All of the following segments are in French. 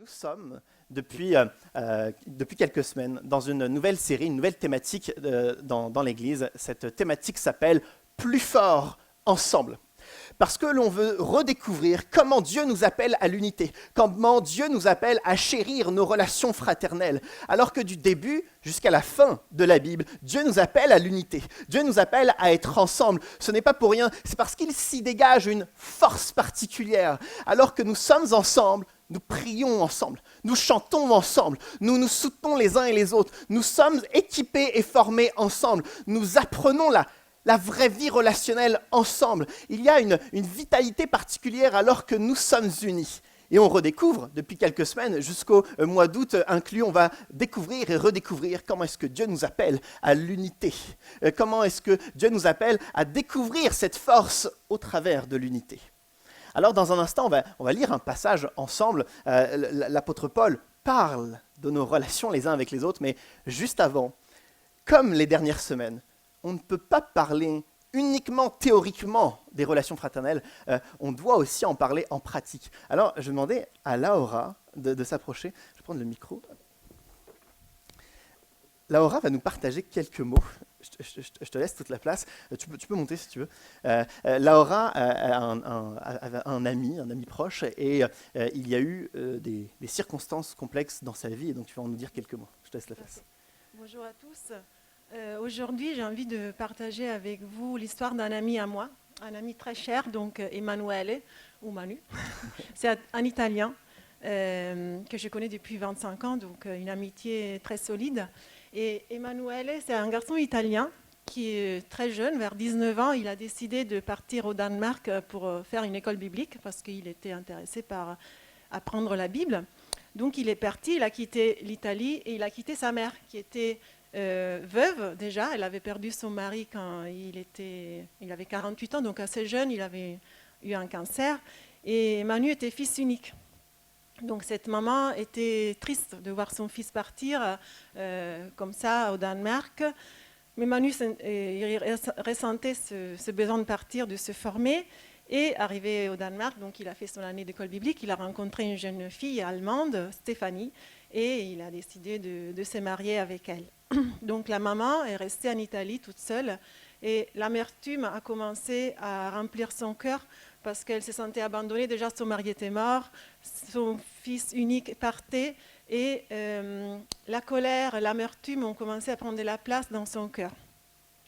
Nous sommes, depuis quelques semaines, dans une nouvelle série, une nouvelle thématique dans l'Église. Cette thématique s'appelle « Plus fort ensemble ». Parce que l'on veut redécouvrir comment Dieu nous appelle à l'unité, comment Dieu nous appelle à chérir nos relations fraternelles. Alors que du début jusqu'à la fin de la Bible, Dieu nous appelle à l'unité. Dieu nous appelle à être ensemble. Ce n'est pas pour rien, c'est parce qu'il s'y dégage une force particulière. Alors que nous sommes ensemble, nous prions ensemble, nous chantons ensemble, nous nous soutenons les uns et les autres, nous sommes équipés et formés ensemble, nous apprenons la vraie vie relationnelle ensemble. Il y a une vitalité particulière alors que nous sommes unis. Et on redécouvre, depuis quelques semaines, jusqu'au mois d'août inclus, on va découvrir et redécouvrir comment est-ce que Dieu nous appelle à l'unité. Comment est-ce que Dieu nous appelle à découvrir cette force au travers de l'unité. Alors dans un instant, on va lire un passage ensemble. L'apôtre Paul parle de nos relations les uns avec les autres, mais juste avant, comme les dernières semaines, on ne peut pas parler uniquement théoriquement des relations fraternelles, on doit aussi en parler en pratique. Alors, je demandais à Laura de s'approcher. Je vais prendre le micro. Laura va nous partager quelques mots. Je te laisse toute la place. Tu peux monter si tu veux. Laura avait un ami proche, et il y a eu des circonstances complexes dans sa vie, et donc tu vas en nous dire quelques mots. Je te laisse la place. Bonjour à tous. Aujourd'hui, j'ai envie de partager avec vous l'histoire d'un ami à moi, un ami très cher, donc Emanuele, ou Manu. C'est un Italien que je connais depuis 25 ans, donc une amitié très solide. Et Emanuele, c'est un garçon italien qui est très jeune, vers 19 ans. Il a décidé de partir au Danemark pour faire une école biblique parce qu'il était intéressé par apprendre la Bible. Donc il est parti, il a quitté l'Italie et il a quitté sa mère qui était veuve déjà. Elle avait perdu son mari quand il avait 48 ans, donc assez jeune, il avait eu un cancer. Et Manu était fils unique. Donc cette maman était triste de voir son fils partir comme ça au Danemark. Mais Manu ressentait ce besoin de partir, de se former. Et arrivé au Danemark, donc il a fait son année d'école biblique, il a rencontré une jeune fille allemande, Stéphanie, et il a décidé de se marier avec elle. Donc la maman est restée en Italie toute seule, et l'amertume a commencé à remplir son cœur parce qu'elle se sentait abandonnée. Déjà, son mari était mort, son fils unique partait, et la colère, l'amertume ont commencé à prendre de la place dans son cœur.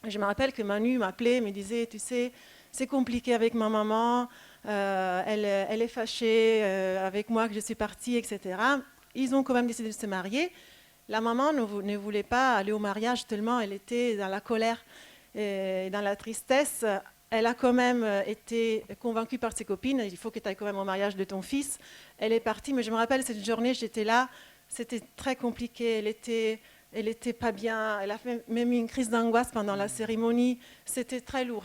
Je me rappelle que Manu m'appelait, me disait, tu sais, c'est compliqué avec ma maman, elle est fâchée avec moi que je suis partie, etc. Ils ont quand même décidé de se marier. La maman ne voulait pas aller au mariage tellement elle était dans la colère et dans la tristesse. Elle a quand même été convaincue par ses copines, il faut que tu ailles quand même au mariage de ton fils. Elle est partie, mais je me rappelle cette journée, j'étais là, c'était très compliqué, elle était pas bien, elle a fait même une crise d'angoisse pendant la cérémonie, c'était très lourd.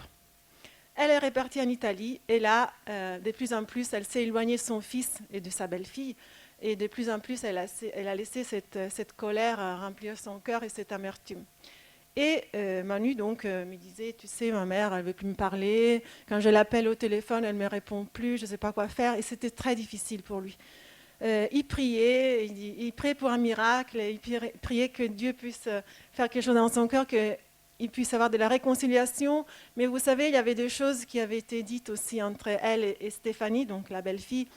Elle est repartie en Italie et là, de plus en plus, elle s'est éloignée de son fils et de sa belle-fille. Et de plus en plus, elle a laissé cette colère remplir son cœur et cette amertume. Et Manu donc me disait, tu sais, ma mère, elle ne veut plus me parler. Quand je l'appelle au téléphone, elle ne me répond plus, je ne sais pas quoi faire. Et c'était très difficile pour lui. Il priait, il priait pour un miracle, il priait que Dieu puisse faire quelque chose dans son cœur, qu'il puisse avoir de la réconciliation. Mais vous savez, il y avait des choses qui avaient été dites aussi entre elle et Stéphanie, donc la belle-fille,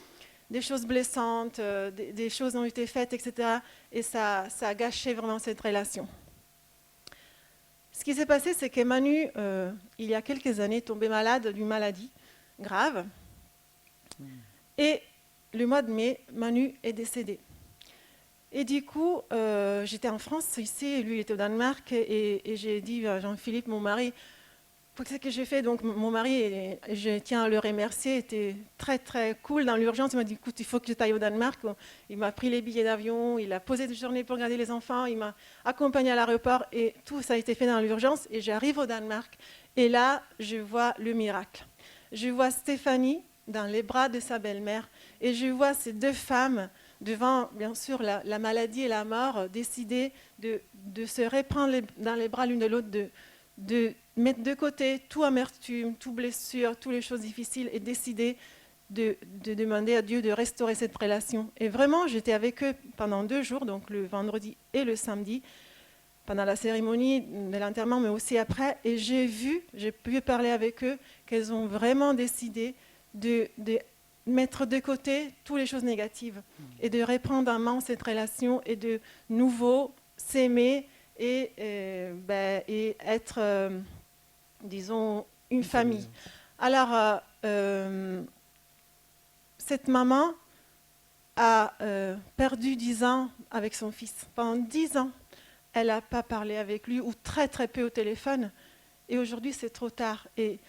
des choses blessantes, des choses ont été faites, etc. Et ça a gâché vraiment cette relation. Ce qui s'est passé, c'est que Manu, il y a quelques années, est tombé malade d'une maladie grave. Et le mois de mai, Manu est décédé. Et du coup, j'étais en France ici, lui il était au Danemark, et j'ai dit à Jean-Philippe, mon mari, qu'est-ce que j'ai fait? Donc mon mari, je tiens à le remercier, était très très cool dans l'urgence. Il m'a dit, écoute, il faut que tu ailles au Danemark. Il m'a pris les billets d'avion, il a posé des journées pour garder les enfants, il m'a accompagné à l'aéroport et tout ça a été fait dans l'urgence. Et j'arrive au Danemark et là, je vois le miracle. Je vois Stéphanie dans les bras de sa belle-mère et je vois ces deux femmes devant, bien sûr, la maladie et la mort, décider de se reprendre dans les bras l'une de l'autre, de mettre de côté tout amertume, tout blessure, toutes les choses difficiles et décider de demander à Dieu de restaurer cette relation. Et vraiment, j'étais avec eux pendant 2 jours, donc le vendredi et le samedi, pendant la cérémonie de l'enterrement, mais aussi après. Et j'ai pu parler avec eux, qu'elles ont vraiment décidé de mettre de côté toutes les choses négatives et de reprendre en main cette relation et de nouveau s'aimer et être, disons, une famille. Alors, cette maman a perdu 10 ans avec son fils. Pendant 10 ans, elle n'a pas parlé avec lui ou très très peu au téléphone. Et aujourd'hui, c'est trop tard. Et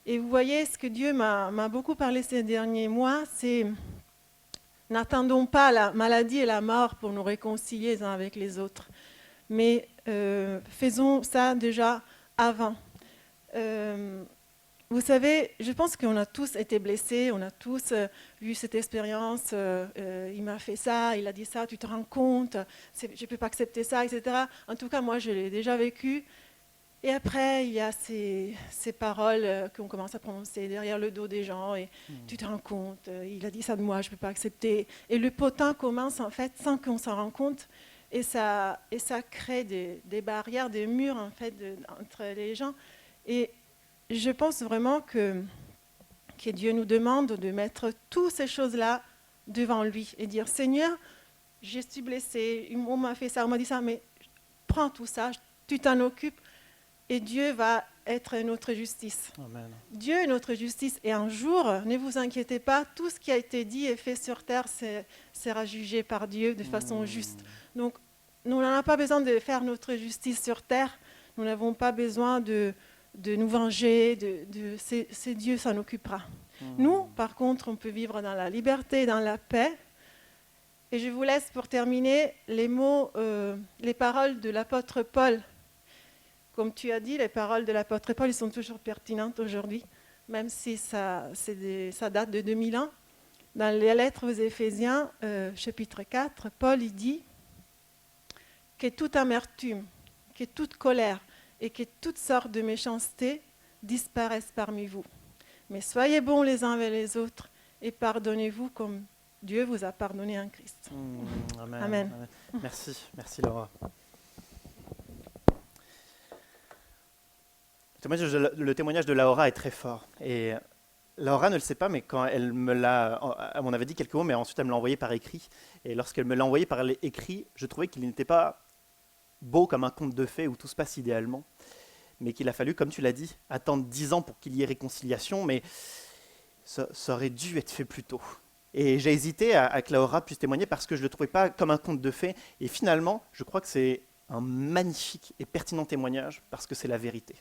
vous voyez, ce que Dieu m'a beaucoup parlé ces derniers mois, c'est n'attendons pas la maladie et la mort pour nous réconcilier les uns avec les autres. Mais faisons ça déjà avant. Vous savez, je pense qu'on a tous été blessés, on a tous vu cette expérience, il m'a fait ça, il a dit ça, tu te rends compte, je ne peux pas accepter ça, etc. En tout cas, moi, je l'ai déjà vécu. Et après, il y a ces paroles qu'on commence à prononcer derrière le dos des gens, et tu te rends compte, il a dit ça de moi, je ne peux pas accepter. Et le potin commence, en fait, sans qu'on s'en rende compte, et ça crée des barrières, des murs, en fait, entre les gens. Et je pense vraiment que Dieu nous demande de mettre toutes ces choses-là devant lui et dire, Seigneur, je suis blessée, on m'a fait ça, on m'a dit ça, mais prends tout ça, tu t'en occupes et Dieu va être notre justice. Amen. Dieu est notre justice et un jour, ne vous inquiétez pas, tout ce qui a été dit et fait sur terre sera jugé par Dieu de façon juste. Donc, nous n'avons pas besoin de faire notre justice sur terre, nous n'avons pas besoin de nous venger, c'est Dieu s'en occupera. Nous, par contre, on peut vivre dans la liberté, dans la paix. Et je vous laisse pour terminer les mots, les paroles de l'apôtre Paul. Comme tu as dit, les paroles de l'apôtre Paul, ils sont toujours pertinentes aujourd'hui, même si ça date de 2000 ans. Dans les lettres aux Éphésiens, chapitre 4, Paul il dit que toute amertume, que toute colère, et que toutes sortes de méchanceté disparaissent parmi vous. Mais soyez bons les uns avec les autres et pardonnez-vous comme Dieu vous a pardonné en Christ. Amen. Amen. Merci Laura. Le témoignage de Laura est très fort. Et Laura ne le sait pas, mais quand elle me l'a, elle m'en avait dit quelques mots, mais ensuite elle me l'a envoyé par écrit. Et lorsqu'elle me l'a envoyé par écrit, je trouvais qu'il n'était pas beau comme un conte de fées où tout se passe idéalement, mais qu'il a fallu, comme tu l'as dit, attendre 10 ans pour qu'il y ait réconciliation, mais ça aurait dû être fait plus tôt. Et j'ai hésité à que Laura puisse témoigner parce que je ne le trouvais pas comme un conte de fées, et finalement, je crois que c'est un magnifique et pertinent témoignage parce que c'est la vérité.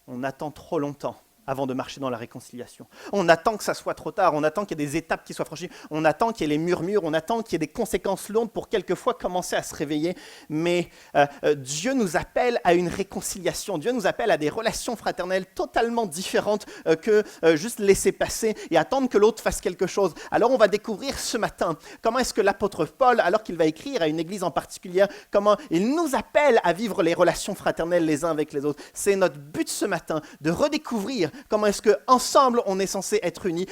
On attend trop longtemps avant de marcher dans la réconciliation. On attend que ça soit trop tard, on attend qu'il y ait des étapes qui soient franchies, on attend qu'il y ait les murmures, on attend qu'il y ait des conséquences lourdes pour quelquefois commencer à se réveiller. Mais Dieu nous appelle à une réconciliation, Dieu nous appelle à des relations fraternelles totalement différentes que juste laisser passer et attendre que l'autre fasse quelque chose. Alors on va découvrir ce matin comment est-ce que l'apôtre Paul, alors qu'il va écrire à une église en particulier, comment il nous appelle à vivre les relations fraternelles les uns avec les autres. C'est notre but ce matin, de redécouvrir comment est-ce qu'ensemble on est censé être unis,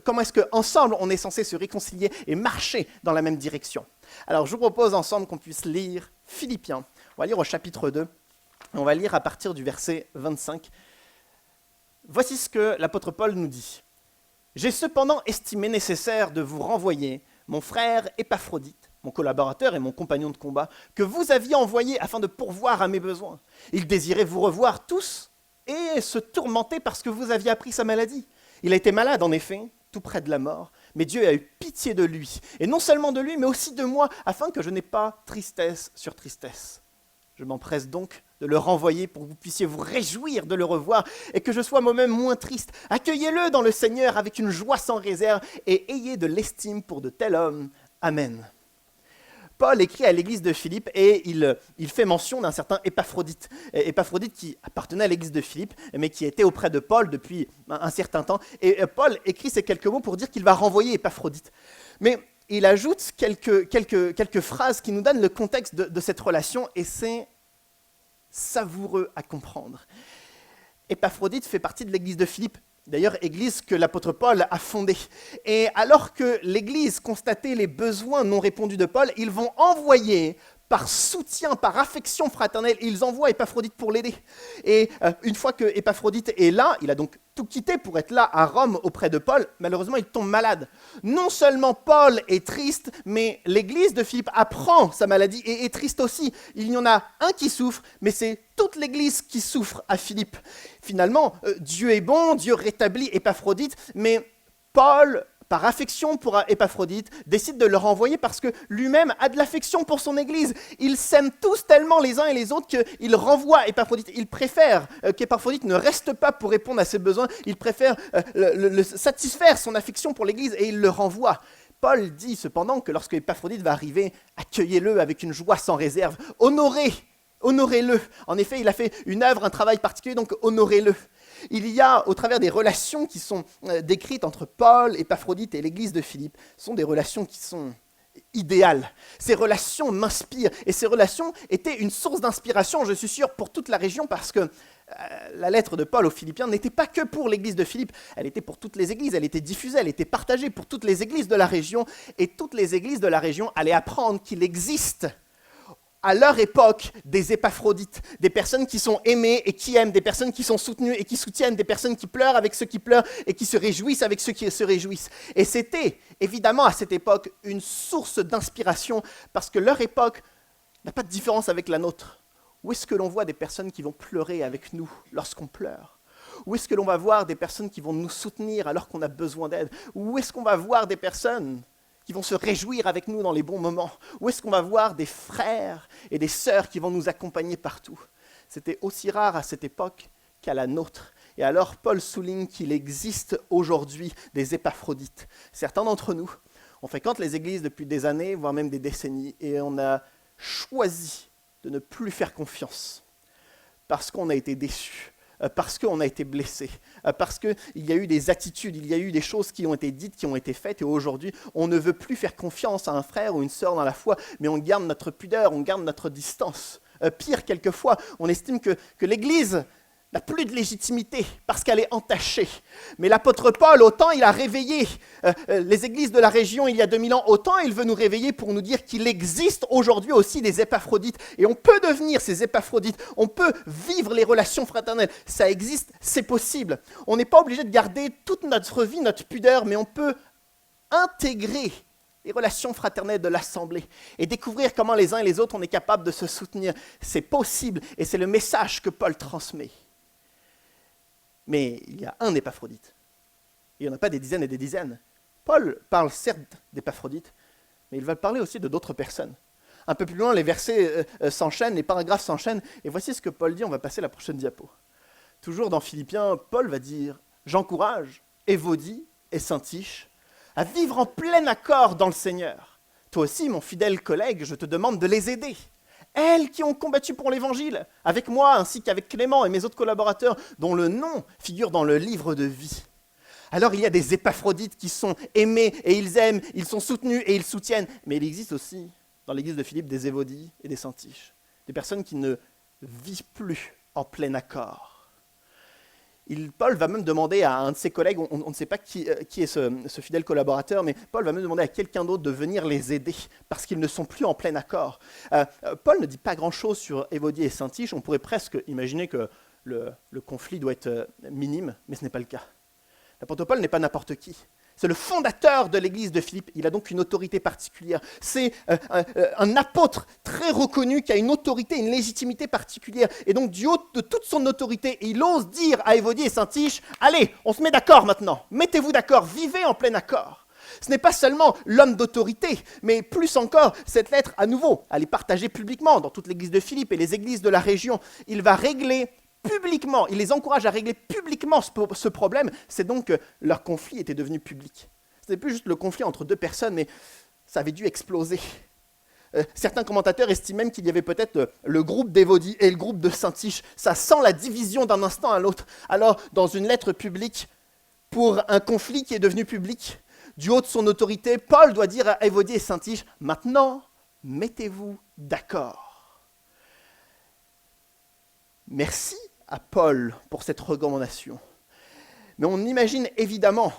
comment est-ce qu'ensemble on est censé se réconcilier et marcher dans la même direction. Alors je vous propose ensemble qu'on puisse lire Philippiens. On va lire au chapitre 2, on va lire à partir du verset 25. Voici ce que l'apôtre Paul nous dit. « J'ai cependant estimé nécessaire de vous renvoyer mon frère Épaphrodite, mon collaborateur et mon compagnon de combat, que vous aviez envoyé afin de pourvoir à mes besoins. Il désirait vous revoir tous et se tourmenter parce que vous aviez appris sa maladie. Il a été malade, en effet, tout près de la mort, mais Dieu a eu pitié de lui, et non seulement de lui, mais aussi de moi, afin que je n'ai pas tristesse sur tristesse. Je m'empresse donc de le renvoyer pour que vous puissiez vous réjouir de le revoir, et que je sois moi-même moins triste. Accueillez-le dans le Seigneur avec une joie sans réserve, et ayez de l'estime pour de tels hommes. Amen. » Paul écrit à l'église de Philippe et il fait mention d'un certain Épaphrodite. Épaphrodite qui appartenait à l'église de Philippe, mais qui était auprès de Paul depuis un certain temps. Et Paul écrit ces quelques mots pour dire qu'il va renvoyer Épaphrodite. Mais il ajoute quelques phrases qui nous donnent le contexte de cette relation, et c'est savoureux à comprendre. Épaphrodite fait partie de l'église de Philippe. D'ailleurs, église que l'apôtre Paul a fondée. Et alors que l'église constatait les besoins non répondus de Paul, ils vont envoyer par soutien, par affection fraternelle, ils envoient Épaphrodite pour l'aider. Et une fois que Épaphrodite est là, il a donc tout quitté pour être là à Rome auprès de Paul, malheureusement il tombe malade. Non seulement Paul est triste, mais l'église de Philippe apprend sa maladie et est triste aussi. Il y en a un qui souffre, mais c'est toute l'église qui souffre à Philippe. Finalement, Dieu est bon, Dieu rétablit Épaphrodite, mais Paul, par affection pour Épaphrodite, décide de le renvoyer parce que lui-même a de l'affection pour son Église. Ils s'aiment tous tellement les uns et les autres qu'il renvoie Épaphrodite. Il préfère qu'Épaphrodite ne reste pas pour répondre à ses besoins. Il préfère satisfaire son affection pour l'Église et il le renvoie. Paul dit cependant que lorsque Épaphrodite va arriver, accueillez-le avec une joie sans réserve. Honorez-le. En effet, il a fait une œuvre, un travail particulier, donc honorez-le. Il y a, au travers des relations qui sont décrites entre Paul, Épaphrodite et l'église de Philippe, sont des relations qui sont idéales. Ces relations m'inspirent et ces relations étaient une source d'inspiration, je suis sûr, pour toute la région parce que la lettre de Paul aux Philippiens n'était pas que pour l'église de Philippe, elle était pour toutes les églises, elle était diffusée, elle était partagée pour toutes les églises de la région et toutes les églises de la région allaient apprendre qu'il existe à leur époque, des Épaphrodites, des personnes qui sont aimées et qui aiment, des personnes qui sont soutenues et qui soutiennent, des personnes qui pleurent avec ceux qui pleurent et qui se réjouissent avec ceux qui se réjouissent. Et c'était, évidemment, à cette époque, une source d'inspiration parce que leur époque n'a pas de différence avec la nôtre. Où est-ce que l'on voit des personnes qui vont pleurer avec nous lorsqu'on pleure ? Où est-ce que l'on va voir des personnes qui vont nous soutenir alors qu'on a besoin d'aide ? Où est-ce qu'on va voir des personnes qui vont se réjouir avec nous dans les bons moments? Où est-ce qu'on va voir des frères et des sœurs qui vont nous accompagner partout? C'était aussi rare à cette époque qu'à la nôtre. Et alors Paul souligne qu'il existe aujourd'hui des Épaphrodite. Certains d'entre nous, on fréquente les églises depuis des années, voire même des décennies, et on a choisi de ne plus faire confiance parce qu'on a été déçus, parce qu'on a été blessé, parce qu'il y a eu des attitudes, il y a eu des choses qui ont été dites, qui ont été faites, et aujourd'hui, on ne veut plus faire confiance à un frère ou une sœur dans la foi, mais on garde notre pudeur, on garde notre distance. Pire, quelquefois, on estime que l'Église n'a plus de légitimité parce qu'elle est entachée. Mais l'apôtre Paul, autant il a réveillé les églises de la région il y a 2000 ans, autant il veut nous réveiller pour nous dire qu'il existe aujourd'hui aussi des Épaphrodites. Et on peut devenir ces Épaphrodites, on peut vivre les relations fraternelles. Ça existe, c'est possible. On n'est pas obligé de garder toute notre vie, notre pudeur, mais on peut intégrer les relations fraternelles de l'Assemblée et découvrir comment les uns et les autres on est capable de se soutenir. C'est possible et c'est le message que Paul transmet. Mais il y a un Épaphrodite. Il n'y en a pas des dizaines et des dizaines. Paul parle certes d'Épaphrodite, mais il va parler aussi de d'autres personnes. Un peu plus loin, les versets s'enchaînent, les paragraphes s'enchaînent, et voici ce que Paul dit, on va passer à la prochaine diapo. Toujours dans Philippiens, Paul va dire « J'encourage Évodie et Syntyche à vivre en plein accord dans le Seigneur. Toi aussi, mon fidèle collègue, je te demande de les aider. Elles qui ont combattu pour l'Évangile, avec moi ainsi qu'avec Clément et mes autres collaborateurs, dont le nom figure dans le livre de vie. Alors il y a des Épaphrodite qui sont aimés et ils aiment, ils sont soutenus et ils soutiennent. Mais il existe aussi, dans l'église de Philippe, des Évodies et des Syntyches. Des personnes qui ne vivent plus en plein accord. Paul va même demander à un de ses collègues, on ne sait pas qui est ce fidèle collaborateur, mais Paul va même demander à quelqu'un d'autre de venir les aider, parce qu'ils ne sont plus en plein accord. Paul ne dit pas grand-chose sur Évodie et Syntyche, on pourrait presque imaginer que le conflit doit être minime, mais ce n'est pas le cas. L'apôtre Paul n'est pas n'importe qui. C'est le fondateur de l'église de Philippe, il a donc une autorité particulière. C'est un apôtre très reconnu qui a une autorité, une légitimité particulière. Et donc du haut de toute son autorité, il ose dire à Évodie et Syntyche, allez, on se met d'accord maintenant, mettez-vous d'accord, vivez en plein accord. Ce n'est pas seulement l'homme d'autorité, mais plus encore, cette lettre, à nouveau, elle est partagée publiquement dans toute l'église de Philippe et les églises de la région. Il va régler publiquement, il les encourage à régler publiquement ce problème, c'est donc que leur conflit était devenu public. Ce n'est plus juste le conflit entre deux personnes, mais ça avait dû exploser. Certains commentateurs estiment même qu'il y avait peut-être le groupe d'Évodie et le groupe de Syntyche. Ça sent la division d'un instant à l'autre. Alors, dans une lettre publique, pour un conflit qui est devenu public, du haut de son autorité, Paul doit dire à Évodie et Syntyche, maintenant, mettez-vous d'accord. Merci à Paul pour cette recommandation. Mais on imagine évidemment,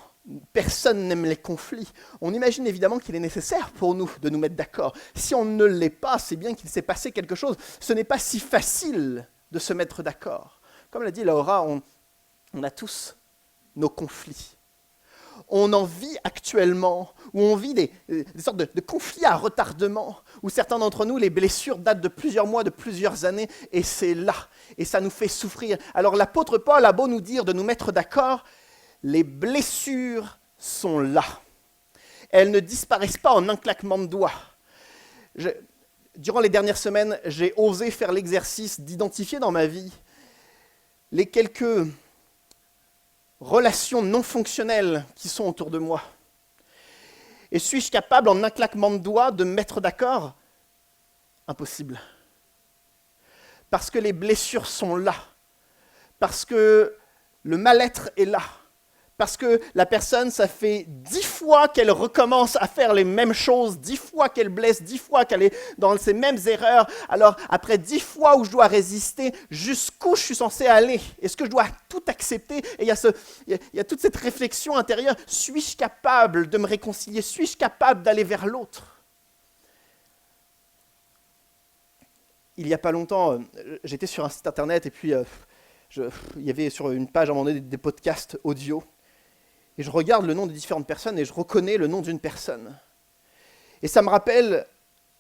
personne n'aime les conflits, on imagine évidemment qu'il est nécessaire pour nous de nous mettre d'accord. Si on ne l'est pas, c'est bien qu'il s'est passé quelque chose. Ce n'est pas si facile de se mettre d'accord. Comme l'a dit Laura, on a tous nos conflits. On en vit actuellement, ou on vit des sortes de conflits à retardement, où certains d'entre nous, les blessures datent de plusieurs mois, de plusieurs années, et c'est là, et ça nous fait souffrir. Alors l'apôtre Paul a beau nous dire de nous mettre d'accord, les blessures sont là. Elles ne disparaissent pas en un claquement de doigts. Durant les dernières semaines, j'ai osé faire l'exercice d'identifier dans ma vie les quelques relations non fonctionnelles qui sont autour de moi. Et suis-je capable, en un claquement de doigts, de me mettre d'accord ? Impossible. Parce que les blessures sont là. Parce que le mal-être est là. Parce que la personne, ça fait 10 fois qu'elle recommence à faire les mêmes choses, 10 fois qu'elle blesse, 10 fois qu'elle est dans ces mêmes erreurs. Alors, après 10 fois où je dois résister, jusqu'où je suis censé aller ? Est-ce que je dois tout accepter ? Et il y a toute cette réflexion intérieure. Suis-je capable de me réconcilier ? Suis-je capable d'aller vers l'autre ? Il n'y a pas longtemps, j'étais sur un site internet et puis il y avait sur une page à un moment donné des podcasts audio. Et je regarde le nom de différentes personnes et je reconnais le nom d'une personne. Et ça me rappelle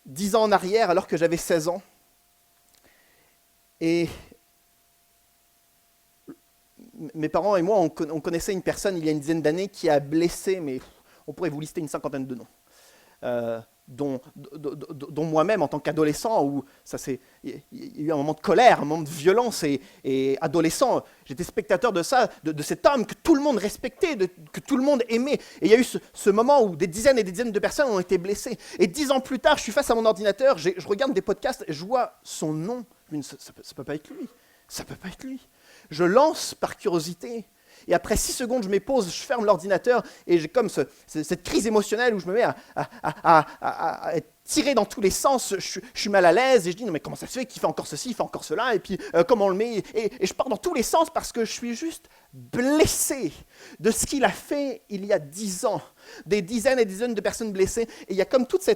10 ans en arrière, alors que j'avais 16 ans. Et mes parents et moi, on connaissait une personne il y a une dizaine d'années qui a blessé, mais on pourrait vous lister une cinquantaine de noms. Dont moi-même en tant qu'adolescent, où il y a eu un moment de colère, un moment de violence, et adolescent, j'étais spectateur de ça, de cet homme que tout le monde respectait, que tout le monde aimait. Et il y a eu ce moment où des dizaines et des dizaines de personnes ont été blessées. Et 10 ans plus tard, je suis face à mon ordinateur, je regarde des podcasts, et je vois son nom. Ça peut pas être lui. Ça peut pas être lui. Je lance par curiosité. Et après 6 secondes, je me pose, je ferme l'ordinateur et j'ai comme cette crise émotionnelle où je me mets à être tiré dans tous les sens. Je suis mal à l'aise et je dis non mais comment ça se fait qu'il fait encore ceci, il fait encore cela et puis comment on le met et je pars dans tous les sens parce que je suis juste blessé de ce qu'il a fait il y a 10 ans. Des dizaines et des dizaines de personnes blessées et il y a comme toute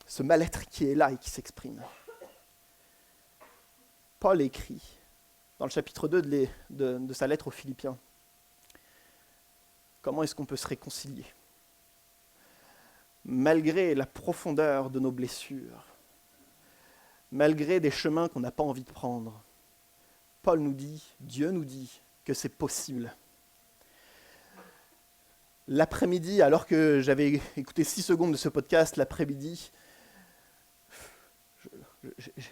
ce mal-être qui est là et qui s'exprime. Paul écrit dans le chapitre 2 de sa lettre aux Philippiens. Comment est-ce qu'on peut se réconcilier ? Malgré la profondeur de nos blessures, malgré des chemins qu'on n'a pas envie de prendre, Paul nous dit, Dieu nous dit que c'est possible. L'après-midi, alors que j'avais écouté 6 secondes de ce podcast, l'après-midi,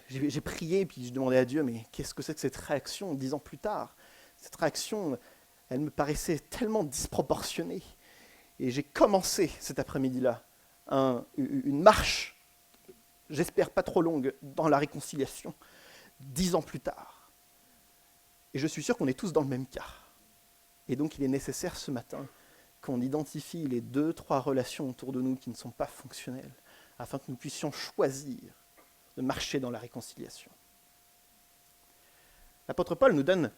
j'ai prié et puis je demandais à Dieu, mais qu'est-ce que c'est que cette réaction 10 ans plus tard ? Cette réaction, elle me paraissait tellement disproportionnée. Et j'ai commencé cet après-midi-là une marche, j'espère pas trop longue, dans la réconciliation, 10 ans plus tard. Et je suis sûr qu'on est tous dans le même cas. Et donc il est nécessaire ce matin qu'on identifie les 2-3 relations autour de nous qui ne sont pas fonctionnelles, afin que nous puissions choisir de marcher dans la réconciliation. L'apôtre Paul nous donne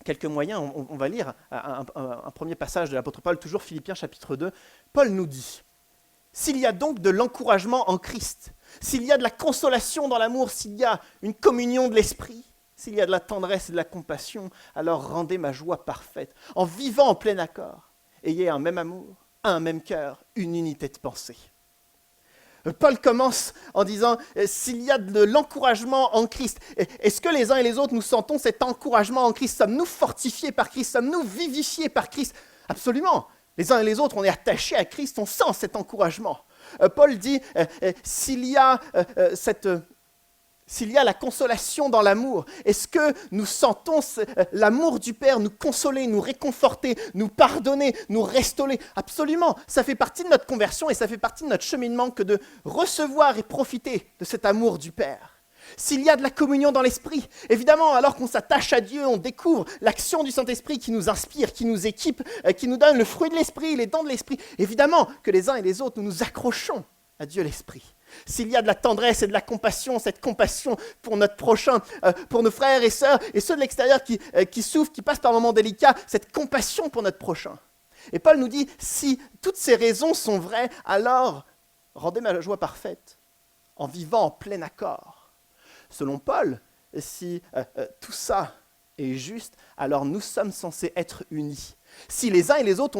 quelques moyens. On va lire un premier passage de l'apôtre Paul, toujours Philippiens chapitre 2. Paul nous dit « S'il y a donc de l'encouragement en Christ, s'il y a de la consolation dans l'amour, s'il y a une communion de l'esprit, s'il y a de la tendresse et de la compassion, alors rendez ma joie parfaite, en vivant en plein accord. Ayez un même amour, un même cœur, une unité de pensée. » Paul commence en disant « S'il y a de l'encouragement en Christ, est-ce que les uns et les autres nous sentons cet encouragement en Christ ? Sommes-nous fortifiés par Christ ? Sommes-nous vivifiés par Christ ?» Absolument. Les uns et les autres, on est attachés à Christ, on sent cet encouragement. Paul dit « S'il y a la consolation dans l'amour, est-ce que nous sentons l'amour du Père nous consoler, nous réconforter, nous pardonner, nous restaurer ? Absolument, ça fait partie de notre conversion et ça fait partie de notre cheminement que de recevoir et profiter de cet amour du Père. S'il y a de la communion dans l'esprit, évidemment, alors qu'on s'attache à Dieu, on découvre l'action du Saint-Esprit qui nous inspire, qui nous équipe, qui nous donne le fruit de l'esprit, les dons de l'esprit. Évidemment que les uns et les autres, nous nous accrochons à Dieu l'Esprit. s'il y a de la tendresse et de la compassion, cette compassion pour notre prochain, pour nos frères et sœurs, et ceux de l'extérieur qui souffrent, qui passent par un moment délicat, cette compassion pour notre prochain. Et Paul nous dit, si toutes ces raisons sont vraies, alors rendez ma joie parfaite en vivant en plein accord. Selon Paul, si tout ça est juste, alors nous sommes censés être unis. Si les uns et les autres,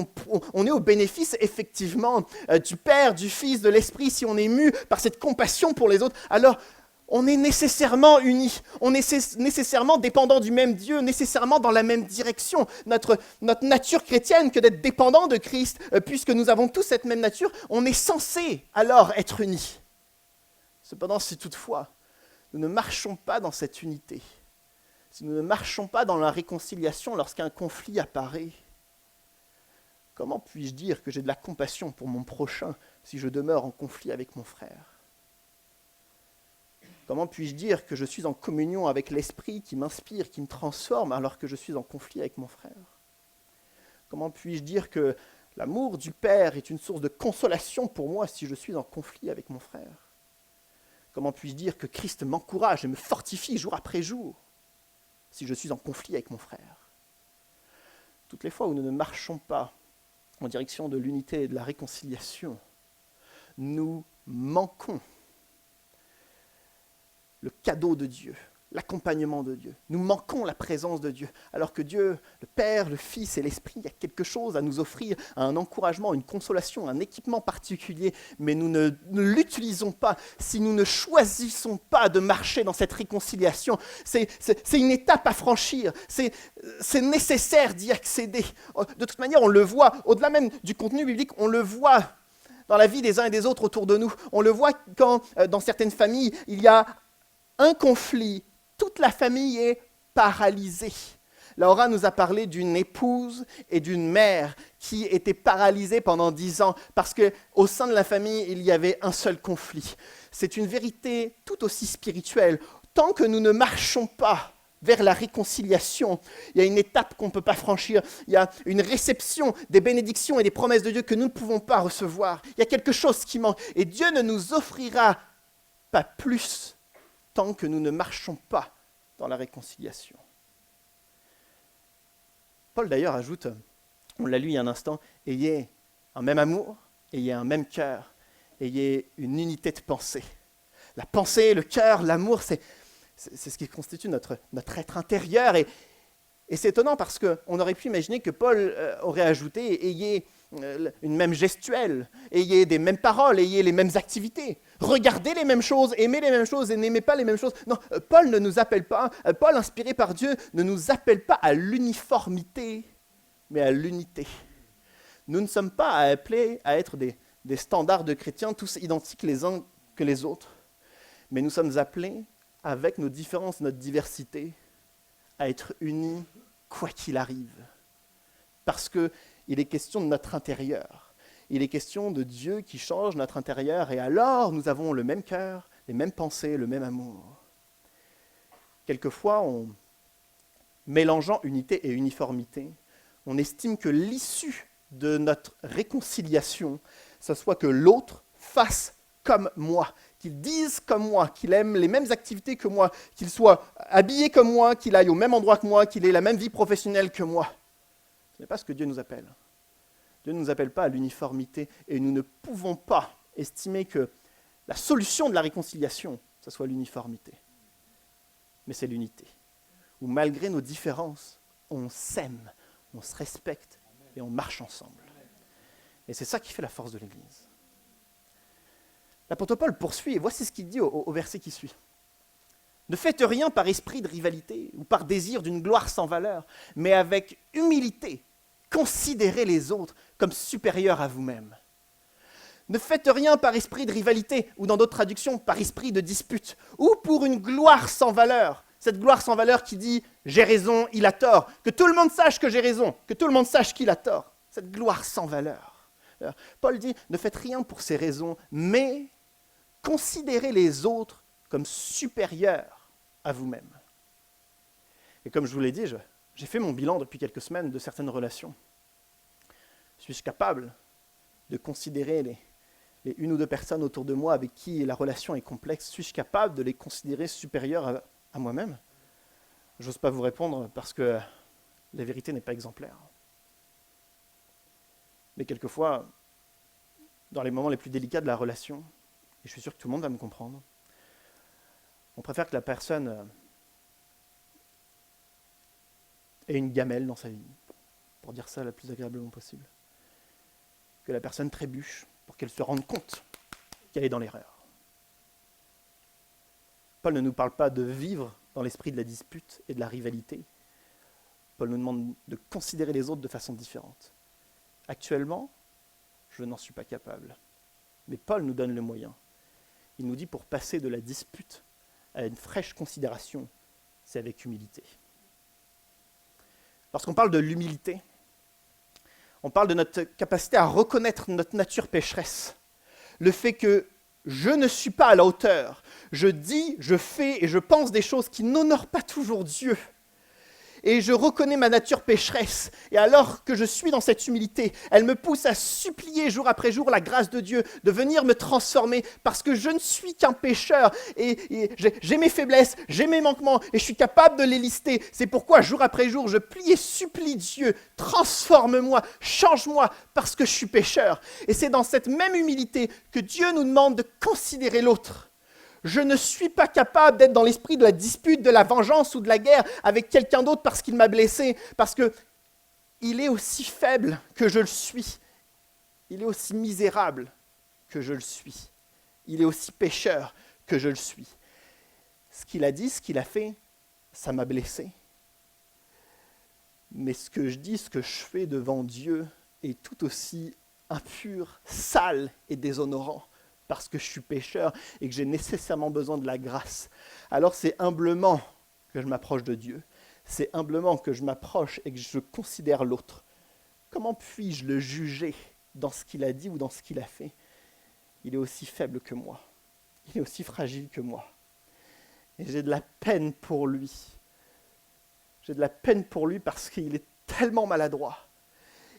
on est au bénéfice effectivement du Père, du Fils, de l'Esprit, si on est mu par cette compassion pour les autres, alors on est nécessairement unis, on est nécessairement dépendant du même Dieu, nécessairement dans la même direction. Notre nature chrétienne que d'être dépendant de Christ, puisque nous avons tous cette même nature, on est censé alors être unis. Cependant, si toutefois, nous ne marchons pas dans cette unité, si nous ne marchons pas dans la réconciliation lorsqu'un conflit apparaît, comment puis-je dire que j'ai de la compassion pour mon prochain si je demeure en conflit avec mon frère ? Comment puis-je dire que je suis en communion avec l'Esprit qui m'inspire, qui me transforme, alors que je suis en conflit avec mon frère ? Comment puis-je dire que l'amour du Père est une source de consolation pour moi si je suis en conflit avec mon frère ? Comment puis-je dire que Christ m'encourage et me fortifie jour après jour si je suis en conflit avec mon frère ? Toutes les fois où nous ne marchons pas en direction de l'unité et de la réconciliation, nous manquons le cadeau de Dieu, l'accompagnement de Dieu. Nous manquons la présence de Dieu, alors que Dieu, le Père, le Fils et l'Esprit, il y a quelque chose à nous offrir, un encouragement, une consolation, un équipement particulier, mais nous ne l'utilisons pas si nous ne choisissons pas de marcher dans cette réconciliation. C'est une étape à franchir, c'est nécessaire d'y accéder. De toute manière, on le voit, au-delà même du contenu biblique, on le voit dans la vie des uns et des autres autour de nous. On le voit quand, dans certaines familles, il y a un conflit, toute la famille est paralysée. Laura nous a parlé d'une épouse et d'une mère qui étaient paralysées pendant 10 ans parce qu'au sein de la famille, il y avait un seul conflit. C'est une vérité tout aussi spirituelle. Tant que nous ne marchons pas vers la réconciliation, il y a une étape qu'on ne peut pas franchir. Il y a une réception des bénédictions et des promesses de Dieu que nous ne pouvons pas recevoir. Il y a quelque chose qui manque. Et Dieu ne nous offrira pas plus tant que nous ne marchons pas dans la réconciliation. Paul d'ailleurs ajoute, on l'a lu il y a un instant, ayez un même amour, ayez un même cœur, ayez une unité de pensée. La pensée, le cœur, l'amour, c'est ce qui constitue notre être intérieur. Et c'est étonnant parce qu'on aurait pu imaginer que Paul aurait ajouté, ayez une même gestuelle, ayez des mêmes paroles, ayez les mêmes activités, regardez les mêmes choses, aimez les mêmes choses et n'aimez pas les mêmes choses. Non, Paul ne nous appelle pas, Paul inspiré par Dieu, ne nous appelle pas à l'uniformité, mais à l'unité. Nous ne sommes pas appelés à être des standards de chrétiens tous identiques les uns que les autres, mais nous sommes appelés, avec nos différences, notre diversité, à être unis quoi qu'il arrive. Parce qu'il est question de notre intérieur. Il est question de Dieu qui change notre intérieur et alors nous avons le même cœur, les mêmes pensées, le même amour. Quelquefois, en mélangeant unité et uniformité, on estime que l'issue de notre réconciliation, ce soit que l'autre fasse comme moi, qu'il dise comme moi, qu'il aime les mêmes activités que moi, qu'il soit habillé comme moi, qu'il aille au même endroit que moi, qu'il ait la même vie professionnelle que moi. Ce n'est pas ce que Dieu nous appelle. Dieu ne nous appelle pas à l'uniformité et nous ne pouvons pas estimer que la solution de la réconciliation, ce soit l'uniformité. Mais c'est l'unité, où malgré nos différences, on s'aime, on se respecte et on marche ensemble. Et c'est ça qui fait la force de l'Église. L'apôtre Paul poursuit, et voici ce qu'il dit au verset qui suit. Ne faites rien par esprit de rivalité ou par désir d'une gloire sans valeur, mais avec humilité, considérez les autres comme supérieurs à vous-même. Ne faites rien par esprit de rivalité, ou dans d'autres traductions, par esprit de dispute, ou pour une gloire sans valeur. Cette gloire sans valeur qui dit « j'ai raison, il a tort », que tout le monde sache que j'ai raison, que tout le monde sache qu'il a tort. Cette gloire sans valeur. Paul dit « ne faites rien pour ces raisons, mais considérez les autres comme supérieurs à vous-même. » Et comme je vous l'ai dit, j'ai fait mon bilan depuis quelques semaines de certaines relations. Suis-je capable de considérer les une ou deux personnes autour de moi avec qui la relation est complexe, suis-je capable de les considérer supérieurs à moi-même? J'ose pas vous répondre parce que la vérité n'est pas exemplaire. Mais quelquefois, dans les moments les plus délicats de la relation, et je suis sûr que tout le monde va me comprendre, on préfère que la personne ait une gamelle dans sa vie, pour dire ça le plus agréablement possible. Que la personne trébuche pour qu'elle se rende compte qu'elle est dans l'erreur. Paul ne nous parle pas de vivre dans l'esprit de la dispute et de la rivalité. Paul nous demande de considérer les autres de façon différente. Actuellement, je n'en suis pas capable. Mais Paul nous donne le moyen. Il nous dit pour passer de la dispute à une fraîche considération, c'est avec humilité. Lorsqu'on parle de l'humilité, on parle de notre capacité à reconnaître notre nature pécheresse. Le fait que je ne suis pas à la hauteur. Je dis, je fais et je pense des choses qui n'honorent pas toujours Dieu. Et je reconnais ma nature pécheresse. Et alors que je suis dans cette humilité, elle me pousse à supplier jour après jour la grâce de Dieu, de venir me transformer, parce que je ne suis qu'un pécheur. Et j'ai mes faiblesses, j'ai mes manquements, et je suis capable de les lister. C'est pourquoi jour après jour, je plie et supplie Dieu, transforme-moi, change-moi, parce que je suis pécheur. Et c'est dans cette même humilité que Dieu nous demande de considérer l'autre. Je ne suis pas capable d'être dans l'esprit de la dispute, de la vengeance ou de la guerre avec quelqu'un d'autre parce qu'il m'a blessé, parce qu'il est aussi faible que je le suis. Il est aussi misérable que je le suis. Il est aussi pécheur que je le suis. Ce qu'il a dit, ce qu'il a fait, ça m'a blessé. Mais ce que je dis, ce que je fais devant Dieu est tout aussi impur, sale et déshonorant. Parce que je suis pécheur et que j'ai nécessairement besoin de la grâce. Alors c'est humblement que je m'approche de Dieu. C'est humblement que je m'approche et que je considère l'autre. Comment puis-je le juger dans ce qu'il a dit ou dans ce qu'il a fait? Il est aussi faible que moi. Il est aussi fragile que moi. Et j'ai de la peine pour lui. J'ai de la peine pour lui parce qu'il est tellement maladroit.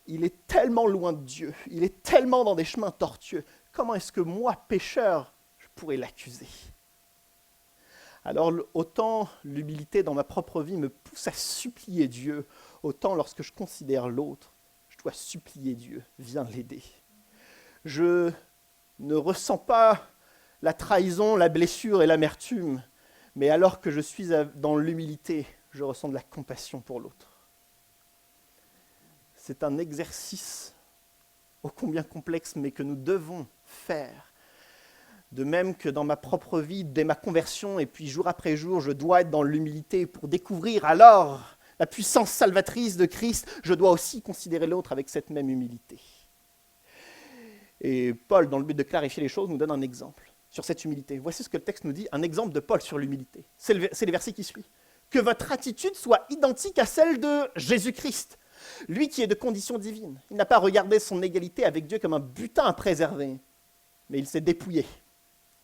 Il est tellement loin de Dieu. Il est tellement dans des chemins tortueux. Comment est-ce que moi, pécheur, je pourrais l'accuser? Alors autant l'humilité dans ma propre vie me pousse à supplier Dieu, autant lorsque je considère l'autre, je dois supplier Dieu, viens l'aider. Je ne ressens pas la trahison, la blessure et l'amertume, mais alors que je suis dans l'humilité, je ressens de la compassion pour l'autre. C'est un exercice ô combien complexe, mais que nous devons faire. De même que dans ma propre vie, dès ma conversion, et puis jour après jour, je dois être dans l'humilité pour découvrir alors la puissance salvatrice de Christ, je dois aussi considérer l'autre avec cette même humilité. Et Paul, dans le but de clarifier les choses, nous donne un exemple sur cette humilité. Voici ce que le texte nous dit, un exemple de Paul sur l'humilité. C'est les versets qui suivent. Que votre attitude soit identique à celle de Jésus-Christ, lui qui est de condition divine. Il n'a pas regardé son égalité avec Dieu comme un butin à préserver, mais il s'est dépouillé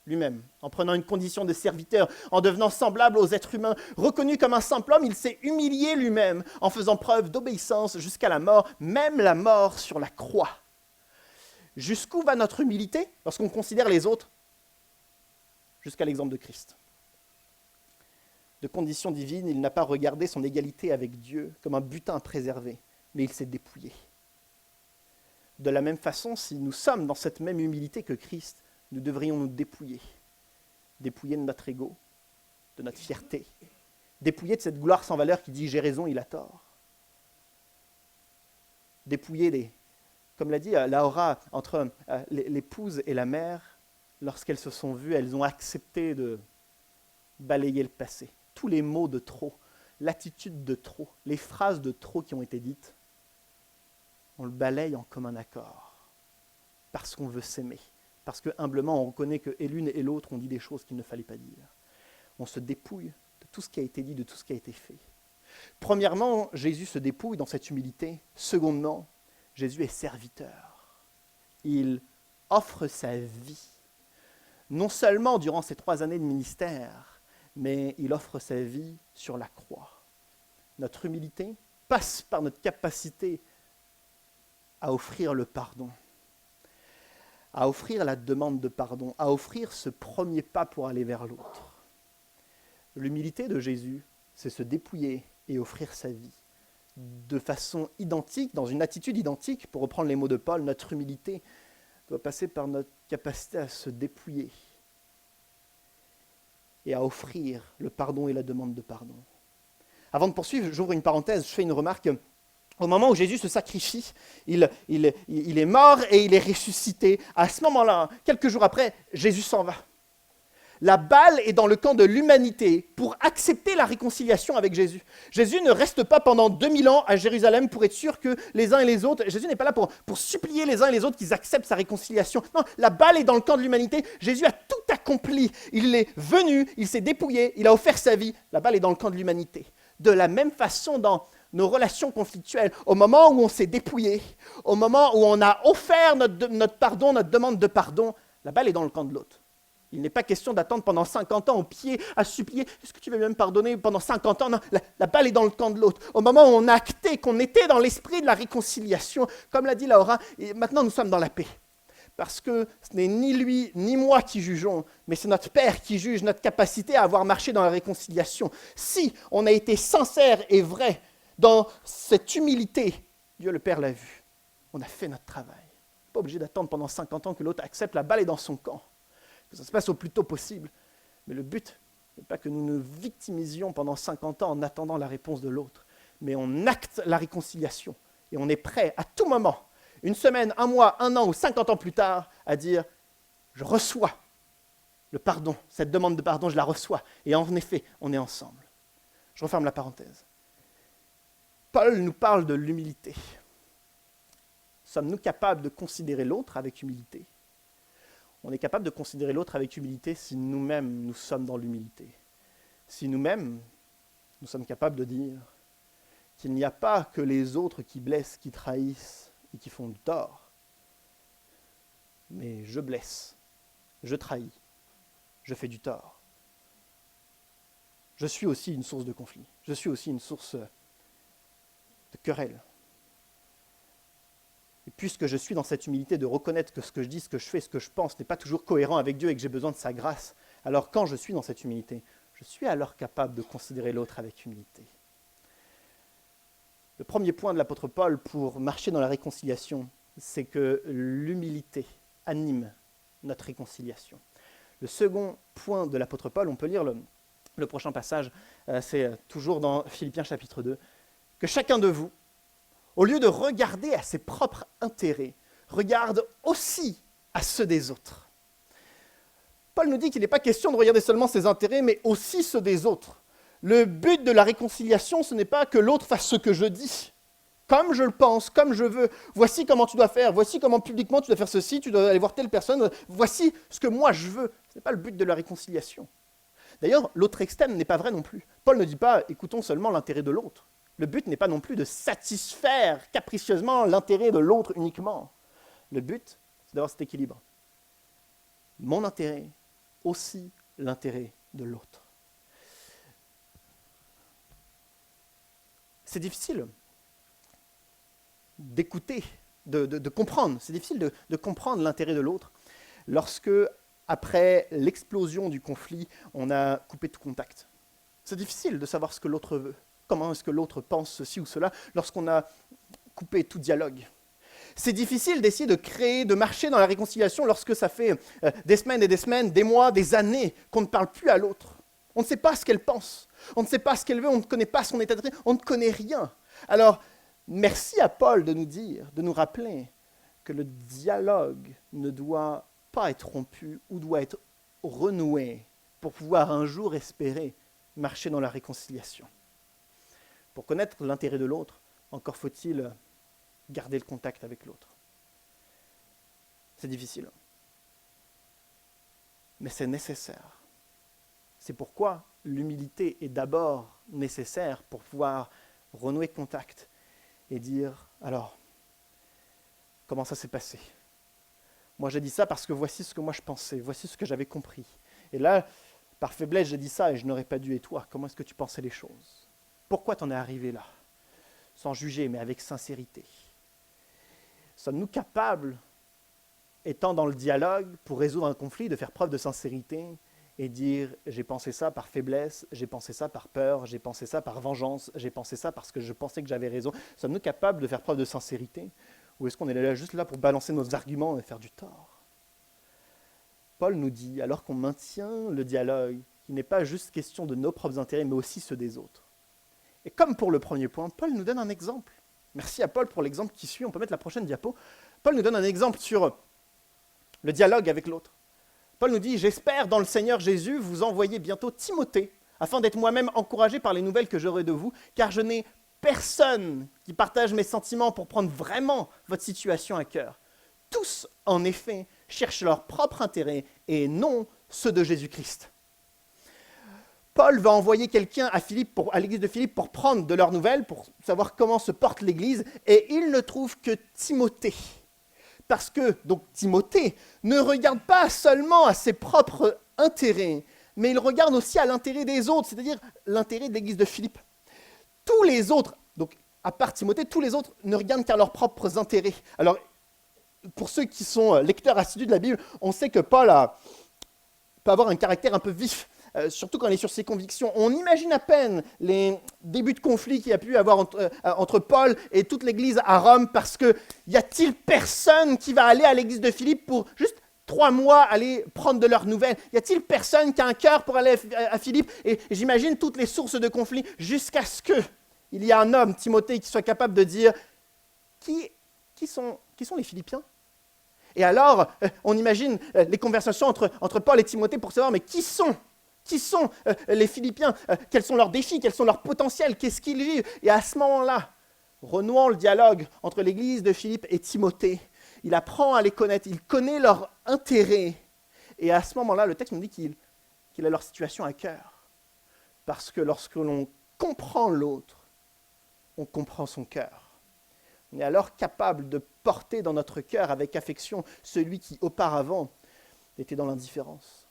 lui-même, en prenant une condition de serviteur, en devenant semblable aux êtres humains. Reconnu comme un simple homme, il s'est humilié lui-même, en faisant preuve d'obéissance jusqu'à la mort, même la mort sur la croix. Jusqu'où va notre humilité lorsqu'on considère les autres? Jusqu'à l'exemple de Christ. De condition divine, il n'a pas regardé son égalité avec Dieu comme un butin à préserver, mais il s'est dépouillé. De la même façon, si nous sommes dans cette même humilité que Christ, nous devrions nous dépouiller. Dépouiller de notre ego, de notre fierté, dépouiller de cette gloire sans valeur qui dit « j'ai raison, il a tort ». Dépouiller, comme l'a dit Laura, entre l'épouse et la mère, lorsqu'elles se sont vues, elles ont accepté de balayer le passé. Tous les mots de trop, l'attitude de trop, les phrases de trop qui ont été dites, on le balaye en commun accord, parce qu'on veut s'aimer, parce que humblement on reconnaît que et l'une et l'autre ont dit des choses qu'il ne fallait pas dire. On se dépouille de tout ce qui a été dit, de tout ce qui a été fait. Premièrement, Jésus se dépouille dans cette humilité. Secondement, Jésus est serviteur. Il offre sa vie, non seulement durant ces 3 années de ministère, mais il offre sa vie sur la croix. Notre humilité passe par notre capacité à offrir le pardon. à offrir la demande de pardon, à offrir ce premier pas pour aller vers l'autre. L'humilité de Jésus, c'est se dépouiller et offrir sa vie. De façon identique, dans une attitude identique, pour reprendre les mots de Paul, notre humilité doit passer par notre capacité à se dépouiller et à offrir le pardon et la demande de pardon. Avant de poursuivre, j'ouvre une parenthèse, je fais une remarque. Au moment où Jésus se sacrifie, il est mort et il est ressuscité. À ce moment-là, quelques jours après, Jésus s'en va. La balle est dans le camp de l'humanité pour accepter la réconciliation avec Jésus. Jésus ne reste pas pendant 2000 ans à Jérusalem pour être sûr que les uns et les autres... Jésus n'est pas là pour supplier les uns et les autres qu'ils acceptent sa réconciliation. Non, la balle est dans le camp de l'humanité. Jésus a tout accompli. Il est venu, il s'est dépouillé, il a offert sa vie. La balle est dans le camp de l'humanité. De la même façon, dans nos relations conflictuelles, au moment où on s'est dépouillé, au moment où on a offert notre pardon, notre demande de pardon, la balle est dans le camp de l'autre. Il n'est pas question d'attendre pendant 50 ans au pied à supplier « Est-ce que tu veux même pardonner pendant 50 ans ?» Non, la balle est dans le camp de l'autre. Au moment où on a acté qu'on était dans l'esprit de la réconciliation, comme l'a dit Laura, et maintenant nous sommes dans la paix. Parce que ce n'est ni lui ni moi qui jugeons, mais c'est notre Père qui juge notre capacité à avoir marché dans la réconciliation. Si on a été sincère et vrai dans cette humilité, Dieu le Père l'a vu. On a fait notre travail. Pas obligé d'attendre pendant 50 ans que l'autre accepte, la balle est dans son camp. Que ça se passe au plus tôt possible. Mais le but n'est pas que nous nous victimisions pendant 50 ans en attendant la réponse de l'autre, mais on acte la réconciliation et on est prêt à tout moment, une semaine, un mois, un an ou 50 ans plus tard, à dire « je reçois le pardon, cette demande de pardon, je la reçois. » Et en effet, on est ensemble. Je referme la parenthèse. Paul nous parle de l'humilité. Sommes-nous capables de considérer l'autre avec humilité ? On est capable de considérer l'autre avec humilité si nous-mêmes nous sommes dans l'humilité. Si nous-mêmes, nous sommes capables de dire qu'il n'y a pas que les autres qui blessent, qui trahissent et qui font du tort. Mais je blesse, je trahis, je fais du tort. Je suis aussi une source de conflit. Je suis aussi une source de querelle. Et puisque je suis dans cette humilité de reconnaître que ce que je dis, ce que je fais, ce que je pense n'est pas toujours cohérent avec Dieu et que j'ai besoin de sa grâce, alors quand je suis dans cette humilité, je suis alors capable de considérer l'autre avec humilité. Le premier point de l'apôtre Paul pour marcher dans la réconciliation, c'est que l'humilité anime notre réconciliation. Le second point de l'apôtre Paul, on peut lire le prochain passage, c'est toujours dans Philippiens chapitre 2, que chacun de vous, au lieu de regarder à ses propres intérêts, regarde aussi à ceux des autres. Paul nous dit qu'il n'est pas question de regarder seulement ses intérêts, mais aussi ceux des autres. Le but de la réconciliation, ce n'est pas que l'autre fasse ce que je dis, comme je le pense, comme je veux. Voici comment tu dois faire, voici comment publiquement tu dois faire ceci, tu dois aller voir telle personne, voici ce que moi je veux. Ce n'est pas le but de la réconciliation. D'ailleurs, l'autre extrême n'est pas vrai non plus. Paul ne dit pas « écoutons seulement l'intérêt de l'autre ». Le but n'est pas non plus de satisfaire capricieusement l'intérêt de l'autre uniquement. Le but, c'est d'avoir cet équilibre. Mon intérêt, aussi l'intérêt de l'autre. C'est difficile d'écouter, de comprendre. C'est difficile de comprendre l'intérêt de l'autre lorsque, après l'explosion du conflit, on a coupé tout contact. C'est difficile de savoir ce que l'autre veut. Comment est-ce que l'autre pense ceci ou cela lorsqu'on a coupé tout dialogue. C'est difficile d'essayer de créer, de marcher dans la réconciliation lorsque ça fait des semaines, des mois, des années qu'on ne parle plus à l'autre. On ne sait pas ce qu'elle pense, on ne sait pas ce qu'elle veut, on ne connaît pas son état d'esprit, on ne connaît rien. Alors, merci à Paul de nous dire, de nous rappeler que le dialogue ne doit pas être rompu ou doit être renoué pour pouvoir un jour espérer marcher dans la réconciliation. Pour connaître l'intérêt de l'autre, encore faut-il garder le contact avec l'autre. C'est difficile, mais c'est nécessaire. C'est pourquoi l'humilité est d'abord nécessaire pour pouvoir renouer contact et dire « alors, comment ça s'est passé ? Moi j'ai dit ça parce que voici ce que moi je pensais, voici ce que j'avais compris. Et là, par faiblesse, j'ai dit ça et je n'aurais pas dû. Et toi, comment est-ce que tu pensais les choses ? Pourquoi t'en es arrivé là ? Sans juger, mais avec sincérité. Sommes-nous capables étant dans le dialogue pour résoudre un conflit, de faire preuve de sincérité et dire « j'ai pensé ça par faiblesse, j'ai pensé ça par peur, j'ai pensé ça par vengeance, j'ai pensé ça parce que je pensais que j'avais raison ». Sommes-nous capables de faire preuve de sincérité? Ou est-ce qu'on est là juste là pour balancer nos arguments et faire du tort? Paul nous dit, alors qu'on maintient le dialogue, qu'il n'est pas juste question de nos propres intérêts, mais aussi ceux des autres. Et comme pour le premier point, Paul nous donne un exemple. Merci à Paul pour l'exemple qui suit, on peut mettre la prochaine diapo. Paul nous donne un exemple sur le dialogue avec l'autre. Paul nous dit « J'espère dans le Seigneur Jésus vous envoyer bientôt Timothée, afin d'être moi-même encouragé par les nouvelles que j'aurai de vous, car je n'ai personne qui partage mes sentiments pour prendre vraiment votre situation à cœur. Tous, en effet, cherchent leur propre intérêt et non ceux de Jésus-Christ. » Paul va envoyer quelqu'un à l'église de Philippe pour prendre de leurs nouvelles, pour savoir comment se porte l'église, et il ne trouve que Timothée. Parce que, donc, Timothée ne regarde pas seulement à ses propres intérêts, mais il regarde aussi à l'intérêt des autres, c'est-à-dire l'intérêt de l'église de Philippe. Tous les autres, donc à part Timothée, tous les autres ne regardent qu'à leurs propres intérêts. Alors, pour ceux qui sont lecteurs assidus de la Bible, on sait que Paul peut avoir un caractère un peu vif, surtout quand il est sur ses convictions. On imagine à peine les débuts de conflit qu'il y a pu avoir entre Paul et toute l'église à Rome, parce que y a-t-il personne qui va aller à l'église de Philippe pour juste 3 mois aller prendre de leurs nouvelles? Y a-t-il personne qui a un cœur pour aller à Philippe? Et j'imagine toutes les sources de conflit jusqu'à ce qu'il y ait un homme, Timothée, qui soit capable de dire qui sont les Philippiens? Et alors, on imagine les conversations entre Paul et Timothée pour savoir, mais qui sont les Philippiens? Quels sont leurs défis? Quels sont leurs potentiels? Qu'est-ce qu'ils vivent? Et à ce moment-là, renouant le dialogue entre l'église de Philippe et Timothée, il apprend à les connaître, il connaît leur intérêt. Et à ce moment-là, le texte nous dit qu'il a leur situation à cœur. Parce que lorsque l'on comprend l'autre, on comprend son cœur. On est alors capable de porter dans notre cœur avec affection celui qui auparavant était dans l'indifférence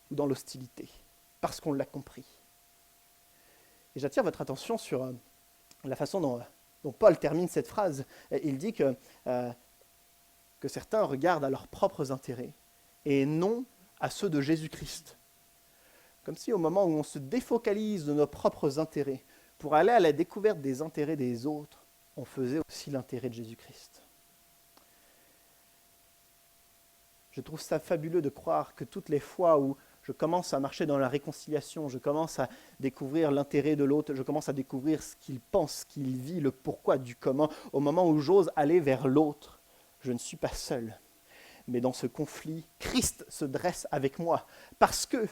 ou dans l'hostilité, parce qu'on l'a compris. Et j'attire votre attention sur la façon dont Paul termine cette phrase. Il dit que certains regardent à leurs propres intérêts et non à ceux de Jésus-Christ. Comme si au moment où on se défocalise de nos propres intérêts pour aller à la découverte des intérêts des autres, on faisait aussi l'intérêt de Jésus-Christ. Je trouve ça fabuleux de croire que toutes les fois où je commence à marcher dans la réconciliation, je commence à découvrir l'intérêt de l'autre, je commence à découvrir ce qu'il pense, ce qu'il vit, le pourquoi du comment, au moment où j'ose aller vers l'autre, je ne suis pas seul. Mais dans ce conflit, Christ se dresse avec moi, parce que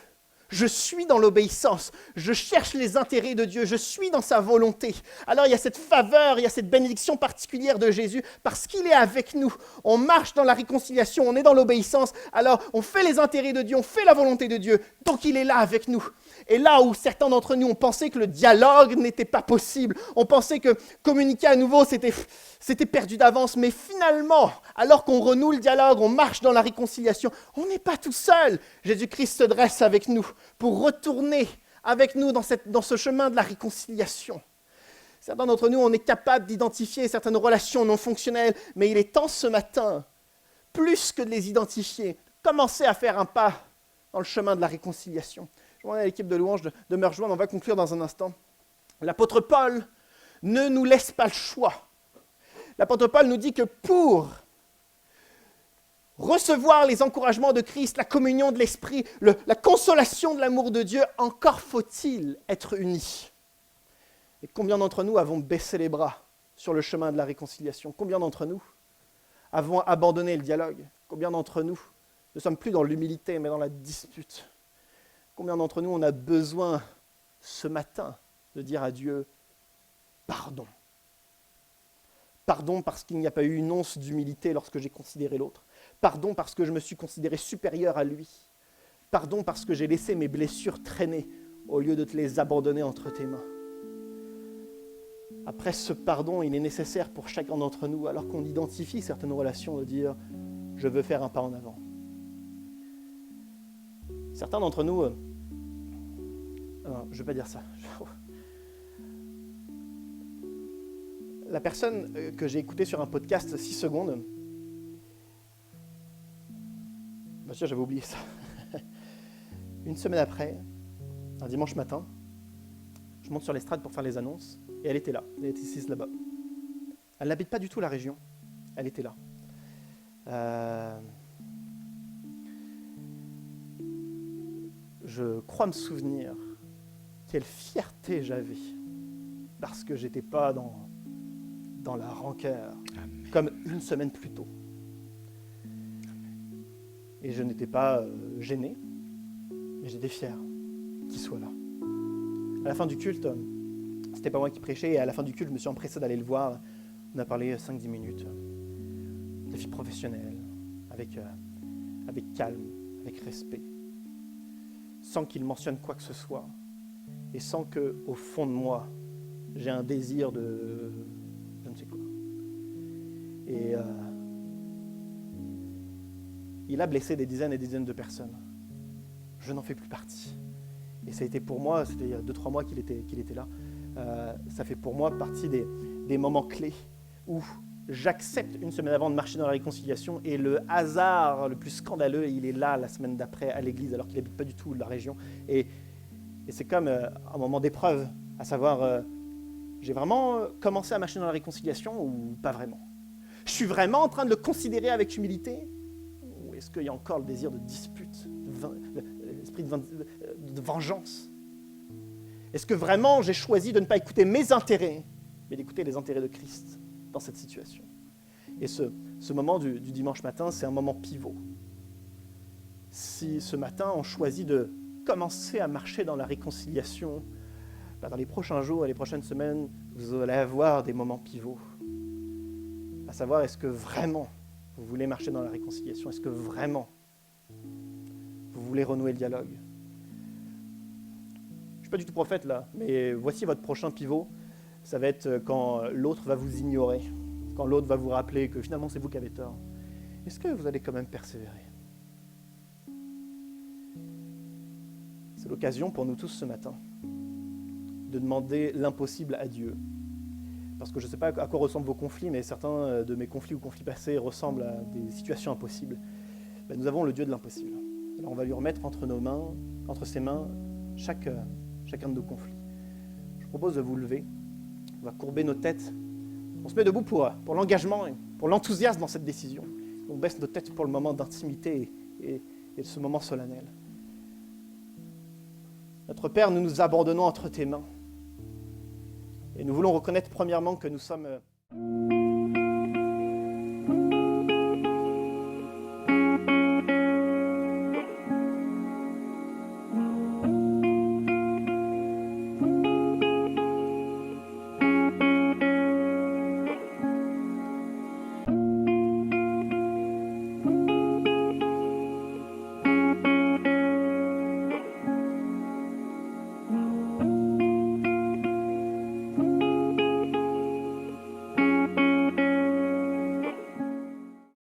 je suis dans l'obéissance, je cherche les intérêts de Dieu, je suis dans sa volonté. Alors il y a cette faveur, il y a cette bénédiction particulière de Jésus, parce qu'il est avec nous. On marche dans la réconciliation, on est dans l'obéissance, alors on fait les intérêts de Dieu, on fait la volonté de Dieu, donc il est là avec nous. Et là où certains d'entre nous ont pensé que le dialogue n'était pas possible, on pensait que communiquer à nouveau c'était perdu d'avance, mais finalement, alors qu'on renoue le dialogue, on marche dans la réconciliation, on n'est pas tout seul. Jésus-Christ se dresse avec nous pour retourner avec nous dans ce chemin de la réconciliation. Certains d'entre nous, on est capable d'identifier certaines relations non fonctionnelles, mais il est temps ce matin, plus que de les identifier, commencer à faire un pas dans le chemin de la réconciliation. Je demande à l'équipe de louange de me rejoindre, on va conclure dans un instant. L'apôtre Paul ne nous laisse pas le choix. L'apôtre Paul nous dit que pour recevoir les encouragements de Christ, la communion de l'Esprit, la consolation de l'amour de Dieu, encore faut-il être unis. Et combien d'entre nous avons baissé les bras sur le chemin de la réconciliation? Combien d'entre nous avons abandonné le dialogue? Combien d'entre nous ne sommes plus dans l'humilité, mais dans la dispute? Combien d'entre nous on a besoin ce matin de dire à Dieu « Pardon ». Pardon parce qu'il n'y a pas eu une once d'humilité lorsque j'ai considéré l'autre. Pardon parce que je me suis considéré supérieur à lui. Pardon parce que j'ai laissé mes blessures traîner au lieu de te les abandonner entre tes mains. Après ce pardon, il est nécessaire pour chacun d'entre nous, alors qu'on identifie certaines relations, de dire « je veux faire un pas en avant ». Certains d'entre nous... je ne vais pas dire ça. La personne que j'ai écoutée sur un podcast 6 secondes Bah tiens, j'avais oublié ça. Une semaine après, un dimanche matin, je monte sur l'estrade pour faire les annonces, et elle était là, elle était assise là-bas. Elle n'habite pas du tout la région, elle était là. Je crois me souvenir quelle fierté j'avais, parce que j'étais pas dans la rancœur, Amen. comme une semaine plus tôt. Et je n'étais pas gêné, mais j'étais fier qu'il soit là. À la fin du culte, c'était pas moi qui prêchais, et à la fin du culte, je me suis empressé d'aller le voir. On a parlé 5-10 minutes de vie professionnelle, avec calme, avec respect, sans qu'il mentionne quoi que ce soit, et sans que, au fond de moi, j'ai un désir de je ne sais quoi. Et il a blessé des dizaines et des dizaines de personnes. Je n'en fais plus partie. Et ça a été pour moi, c'était il y a 2-3 mois qu'il était là, ça fait pour moi partie des moments clés où j'accepte une semaine avant de marcher dans la réconciliation, et le hasard le plus scandaleux, il est là la semaine d'après à l'église alors qu'il n'habite pas du tout la région. Et c'est comme un moment d'épreuve, à savoir, j'ai vraiment commencé à marcher dans la réconciliation ou pas vraiment? Je suis vraiment en train de le considérer avec humilité? Ou est-ce qu'il y a encore le désir de dispute, l'esprit de vengeance? Est-ce que vraiment j'ai choisi de ne pas écouter mes intérêts, mais d'écouter les intérêts de Christ dans cette situation? Et ce moment du dimanche matin, c'est un moment pivot. Si ce matin on choisit de commencer à marcher dans la réconciliation, dans les prochains jours et les prochaines semaines, vous allez avoir des moments pivots. À savoir, est-ce que vraiment vous voulez marcher dans la réconciliation? Est-ce que vraiment vous voulez renouer le dialogue? Je ne suis pas du tout prophète là, mais voici votre prochain pivot. Ça va être quand l'autre va vous ignorer, quand l'autre va vous rappeler que finalement c'est vous qui avez tort. Est-ce que vous allez quand même persévérer? C'est l'occasion pour nous tous ce matin de demander l'impossible à Dieu. Parce que je ne sais pas à quoi ressemblent vos conflits, mais certains de mes conflits ou conflits passés ressemblent à des situations impossibles. Ben, nous avons le Dieu de l'impossible. Alors on va lui remettre entre ses mains, chacun de nos conflits. Je vous propose de vous lever, on va courber nos têtes, on se met debout pour l'engagement, pour l'enthousiasme dans cette décision. On baisse nos têtes pour le moment d'intimité et ce moment solennel. Notre Père, nous nous abandonnons entre tes mains. Et nous voulons reconnaître premièrement que nous sommes